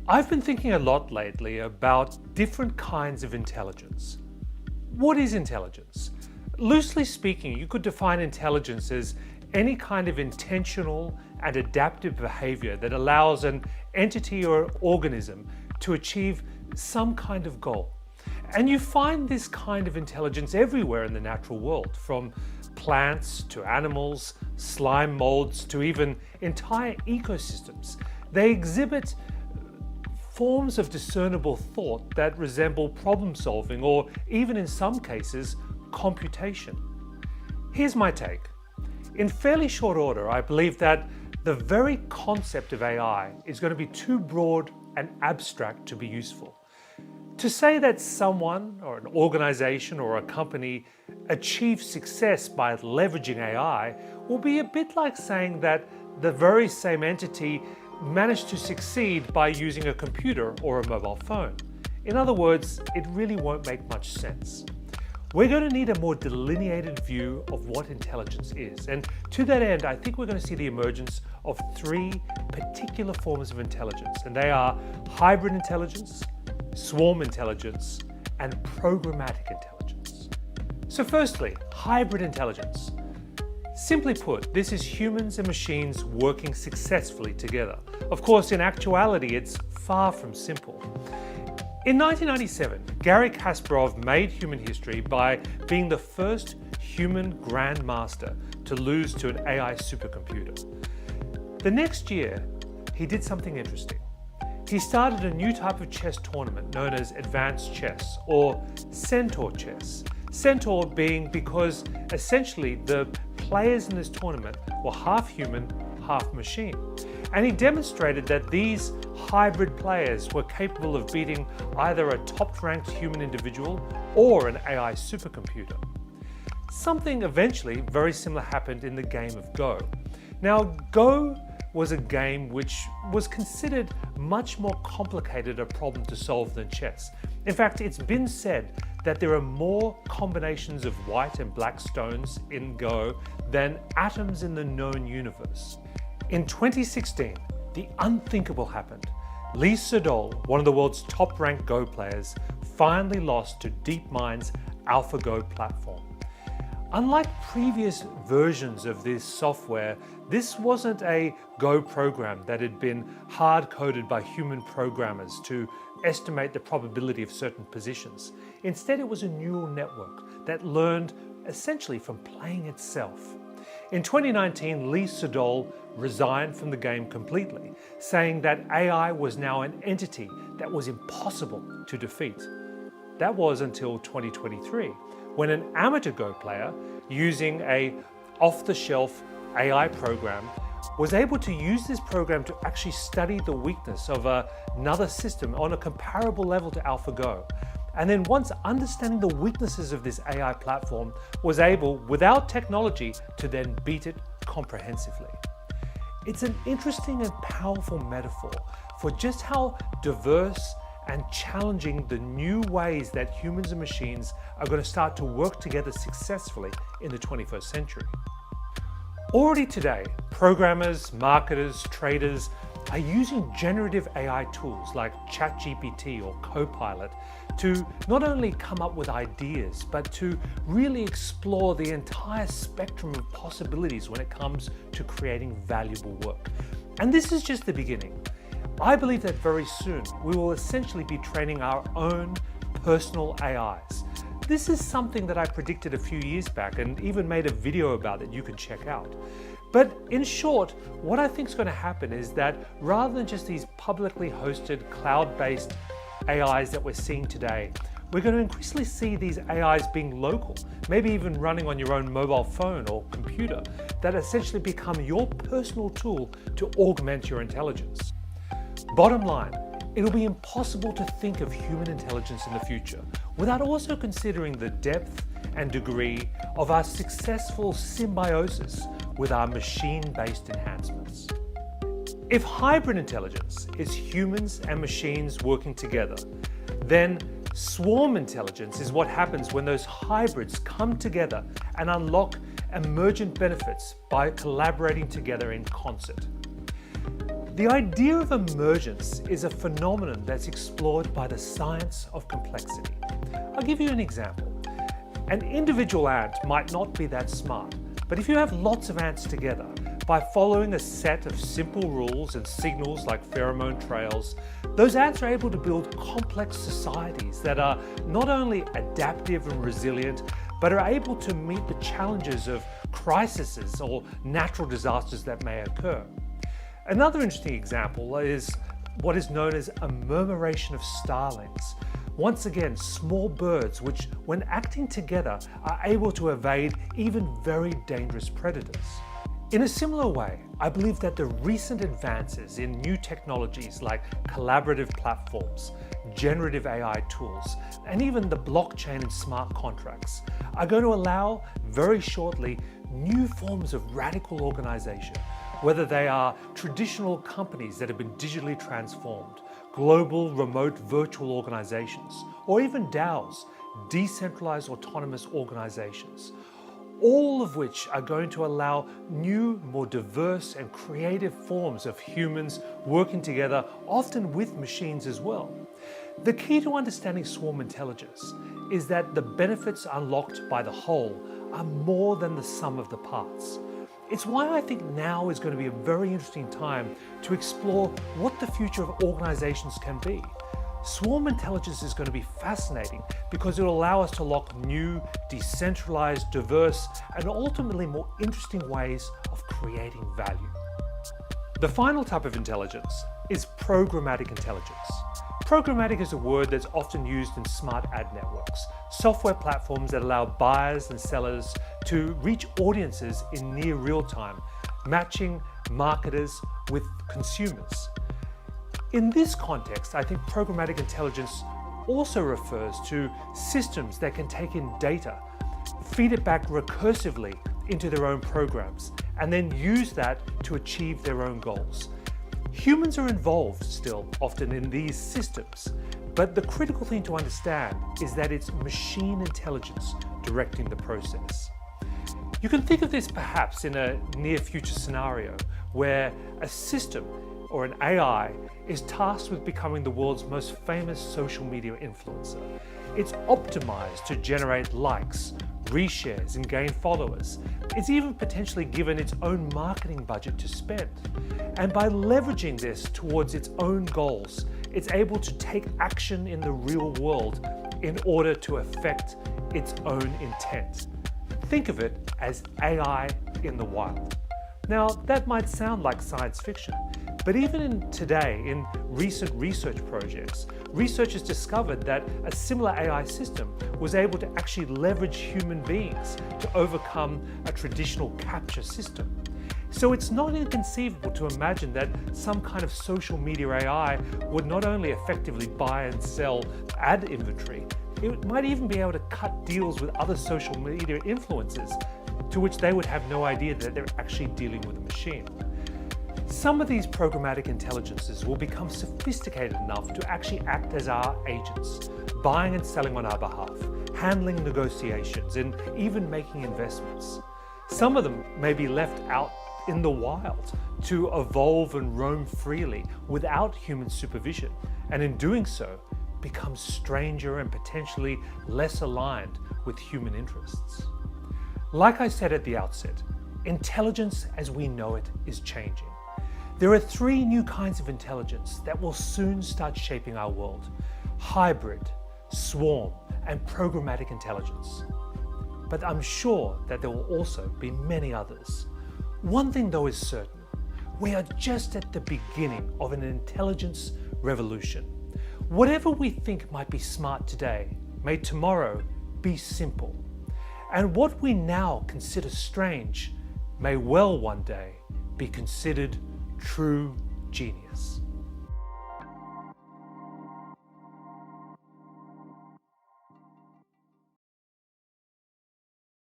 I've been thinking a lot lately about different kinds of intelligence. What is intelligence? Loosely speaking, you could define intelligence as any kind of intentional and adaptive behavior that allows an entity or organism to achieve some kind of goal. And you find this kind of intelligence everywhere in the natural world, from plants to animals, slime molds to even entire ecosystems. They exhibit forms of discernible thought that resemble problem solving or even in some cases computation. Here's my take. In fairly short order, I believe that the very concept of AI is going to be too broad and abstract to be useful. To say that someone or an organization or a company achieves success by leveraging AI will be a bit like saying that the very same entity managed to succeed by using a computer or a mobile phone. In other words, it really won't make much sense. We're going to need a more delineated view of what intelligence is. And to that end, I think we're going to see the emergence of three particular forms of intelligence. And they are hybrid intelligence, swarm intelligence, and programmatic intelligence. So firstly, hybrid intelligence. Simply put, this is humans and machines working successfully together. Of course, in actuality, it's far from simple. In 1997, Garry Kasparov made human history by being the first human grandmaster to lose to an AI supercomputer. The next year, he did something interesting. He started a new type of chess tournament known as advanced chess or centaur chess. Centaur being because essentially the players in this tournament were half human, half machine. And he demonstrated that these hybrid players were capable of beating either a top-ranked human individual or an AI supercomputer. Something eventually very similar happened in the game of Go. Now, Go was a game which was considered much more complicated a problem to solve than chess. In fact, it's been said that there are more combinations of white and black stones in Go than atoms in the known universe. In 2016, the unthinkable happened. Lee Sedol, one of the world's top-ranked Go players, finally lost to DeepMind's AlphaGo platform. Unlike previous versions of this software, this wasn't a Go program that had been hard-coded by human programmers to estimate the probability of certain positions. Instead, it was a neural network that learned essentially from playing itself. In 2019, Lee Sedol resigned from the game completely, saying that AI was now an entity that was impossible to defeat. That was until 2023, when an amateur Go player using a off-the-shelf AI program was able to use this program to actually study the weakness of another system on a comparable level to AlphaGo. And then once understanding the weaknesses of this AI platform, was able, without technology, to then beat it comprehensively. It's an interesting and powerful metaphor for just how diverse and challenging the new ways that humans and machines are going to start to work together successfully in the 21st century. Already today, programmers, marketers, traders are using generative AI tools like ChatGPT or Copilot to not only come up with ideas, but to really explore the entire spectrum of possibilities when it comes to creating valuable work. And this is just the beginning. I believe that very soon we will essentially be training our own personal AIs. This is something that I predicted a few years back and even made a video about that you can check out. But in short, what I think is going to happen is that rather than just these publicly hosted cloud-based AIs that we're seeing today, we're going to increasingly see these AIs being local, maybe even running on your own mobile phone or computer, that essentially become your personal tool to augment your intelligence. Bottom line, it'll be impossible to think of human intelligence in the future without also considering the depth and degree of our successful symbiosis with our machine-based enhancements. If hybrid intelligence is humans and machines working together, then swarm intelligence is what happens when those hybrids come together and unlock emergent benefits by collaborating together in concert. The idea of emergence is a phenomenon that's explored by the science of complexity. I'll give you an example. An individual ant might not be that smart, but if you have lots of ants together, by following a set of simple rules and signals like pheromone trails, those ants are able to build complex societies that are not only adaptive and resilient, but are able to meet the challenges of crises or natural disasters that may occur. Another interesting example is what is known as a murmuration of starlings. Once again, small birds which, when acting together, are able to evade even very dangerous predators. In a similar way, I believe that the recent advances in new technologies like collaborative platforms, generative AI tools, and even the blockchain and smart contracts are going to allow, very shortly, new forms of radical organization, whether they are traditional companies that have been digitally transformed, global remote virtual organizations, or even DAOs, decentralized autonomous organizations, all of which are going to allow new, more diverse and creative forms of humans working together, often with machines as well. The key to understanding swarm intelligence is that the benefits unlocked by the whole are more than the sum of the parts. It's why I think now is going to be a very interesting time to explore what the future of organizations can be. Swarm intelligence is going to be fascinating because it will allow us to lock new, decentralized, diverse, and ultimately more interesting ways of creating value. The final type of intelligence is programmatic intelligence. Programmatic is a word that's often used in smart ad networks, software platforms that allow buyers and sellers to reach audiences in near real time, matching marketers with consumers. In this context, I think programmatic intelligence also refers to systems that can take in data, feed it back recursively into their own programs, and then use that to achieve their own goals. Humans are involved still often in these systems, but the critical thing to understand is that it's machine intelligence directing the process. You can think of this perhaps in a near future scenario where a system or an AI is tasked with becoming the world's most famous social media influencer. It's optimized to generate likes, reshares, and gain followers. It's even potentially given its own marketing budget to spend. And by leveraging this towards its own goals, it's able to take action in the real world in order to affect its own intent. Think of it as AI in the wild. Now, that might sound like science fiction, but even today, in recent research projects, researchers discovered that a similar AI system was able to actually leverage human beings to overcome a traditional capture system. So it's not inconceivable to imagine that some kind of social media AI would not only effectively buy and sell ad inventory, it might even be able to cut deals with other social media influencers to which they would have no idea that they're actually dealing with a machine. Some of these programmatic intelligences will become sophisticated enough to actually act as our agents, buying and selling on our behalf, handling negotiations, and even making investments. Some of them may be left out in the wild to evolve and roam freely without human supervision, and in doing so, become stranger and potentially less aligned with human interests. Like I said at the outset, intelligence as we know it is changing. There are three new kinds of intelligence that will soon start shaping our world: hybrid, swarm, and programmatic intelligence. But I'm sure that there will also be many others. One thing though is certain: we are just at the beginning of an intelligence revolution. Whatever we think might be smart today may tomorrow be simple. And what we now consider strange may well one day be considered true genius.